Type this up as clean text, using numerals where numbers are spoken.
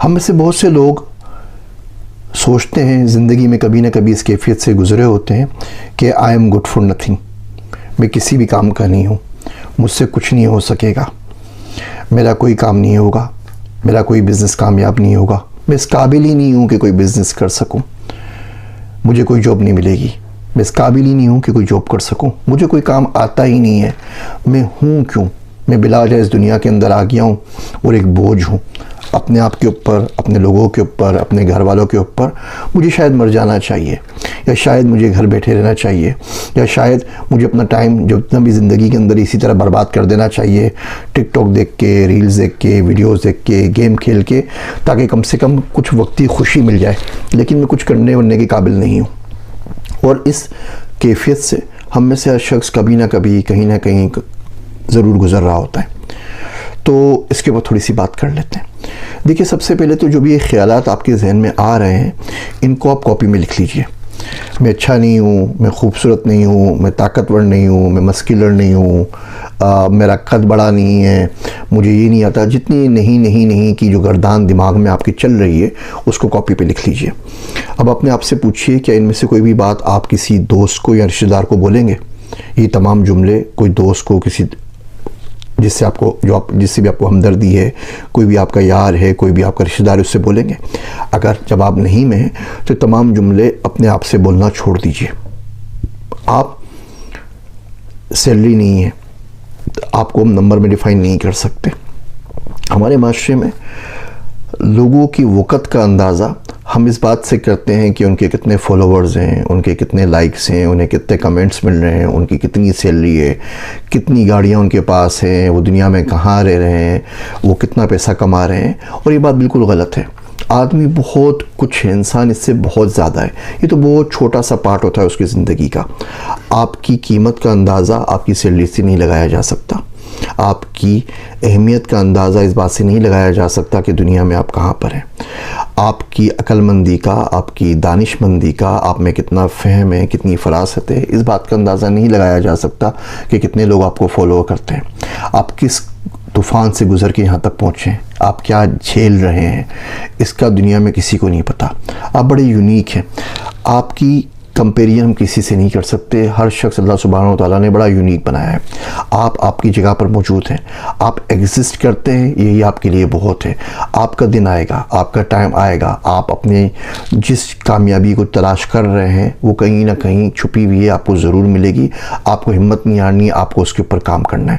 हम में से बहुत से लोग सोचते हैं, ज़िंदगी में कभी ना कभी इस कैफियत से गुज़रे होते हैं कि I am good for nothing, मैं किसी भी काम का नहीं हूँ, मुझसे कुछ नहीं हो सकेगा, मेरा कोई काम नहीं होगा, मेरा कोई बिज़नेस कामयाब नहीं होगा, मैं इस काबिल ही नहीं हूँ कि कोई बिज़नेस कर सकूँ, मुझे कोई जॉब नहीं मिलेगी, मैं इस काबिल ही नहीं हूँ कि कोई जॉब कर सकूँ, मुझे कोई काम आता ही नहीं है, मैं हूँ क्यों, मैं बिलावजह इस दुनिया के अंदर आ गया हूँ और एक बोझ हूँ अपने आप के ऊपर, अपने लोगों के ऊपर, अपने घर वालों के ऊपर। मुझे शायद मर जाना चाहिए, या शायद मुझे घर बैठे रहना चाहिए, या शायद मुझे अपना टाइम जो इतना भी ज़िंदगी के अंदर इसी तरह बर्बाद कर देना चाहिए, टिकटॉक देख के, रील्स देख के, वीडियोस देख के, गेम खेल के, ताकि कम से कम कुछ वक्ती खुशी मिल जाए, लेकिन मैं कुछ करने वरने के काबिल नहीं हूँ। और इस कैफियत से हम में से हर शख्स कभी ना कभी, कहीं ना कहीं ज़रूर गुज़र रहा होता है। तो इसके ऊपर थोड़ी सी बात कर लेते हैं। देखिए, सबसे पहले तो जो भी ये ख़यालात आपके जहन में आ रहे हैं, इनको आप कॉपी में लिख लीजिए। मैं अच्छा नहीं हूँ, मैं खूबसूरत नहीं हूँ, मैं ताकतवर नहीं हूँ, मैं मस्कुलर नहीं हूँ, मेरा कद बड़ा नहीं है, मुझे ये नहीं आता, जितनी नहीं की जो गर्दान दिमाग में आपकी चल रही है, उसको कॉपी पे लिख लीजिए। अब अपने आप से पूछिए, क्या इनमें से कोई भी बात आप किसी दोस्त को या रिश्तेदार को बोलेंगे? ये तमाम जुमले कोई दोस्त को, किसी जिससे भी आपको हमदर्दी है, कोई भी आपका यार है, कोई भी आपका रिश्तेदार है, उससे बोलेंगे? अगर जवाब नहीं में है तो तमाम जुमले अपने आप से बोलना छोड़ दीजिए। आप सैलरी नहीं है, आपको हम नंबर में डिफाइन नहीं कर सकते। हमारे माशरे में लोगों की वक़्त का अंदाज़ा हम इस बात से करते हैं कि उनके कितने फॉलोवर्स हैं, उनके कितने लाइक्स हैं, उन्हें कितने कमेंट्स मिल रहे हैं, उनकी कितनी सैलरी है, कितनी गाड़ियाँ उनके पास हैं, वो दुनिया में कहाँ रह रहे हैं, वो कितना पैसा कमा रहे हैं। और ये बात बिल्कुल गलत है। आदमी बहुत कुछ है, इंसान इससे बहुत ज़्यादा है। ये तो बहुत छोटा सा पार्ट होता है उसकी ज़िंदगी का। आपकी कीमत का अंदाज़ा आपकी सैलरी से नहीं लगाया जा सकता। आपकी अहमियत का अंदाज़ा इस बात से नहीं लगाया जा सकता कि दुनिया में आप कहाँ पर हैं। आपकी अक्लमंदी का, आपकी दानिशमंदी का, आप में कितना फ़हम है, कितनी फ़रासत है, इस बात का अंदाज़ा नहीं लगाया जा सकता कि कितने लोग आपको फॉलो करते हैं। आप किस तूफ़ान से गुज़र के यहाँ तक पहुँचे हैं, आप क्या झेल रहे हैं, इसका दुनिया में किसी को नहीं पता। आप बड़े यूनिक हैं। आपकी कंपेरिजन हम किसी से नहीं कर सकते। हर शख्स अल्लाह सुब्हानहू व तआला ने बड़ा यूनिक बनाया है। आप आपकी जगह पर मौजूद हैं, आप एग्जिस्ट करते हैं, यही आपके लिए बहुत है। आपका दिन आएगा, आपका टाइम आएगा, आप अपने जिस कामयाबी को तलाश कर रहे हैं वो कहीं ना कहीं छुपी हुई है, आपको ज़रूर मिलेगी। आपको हिम्मत नहीं हारनी, आपको उसके ऊपर काम करना है।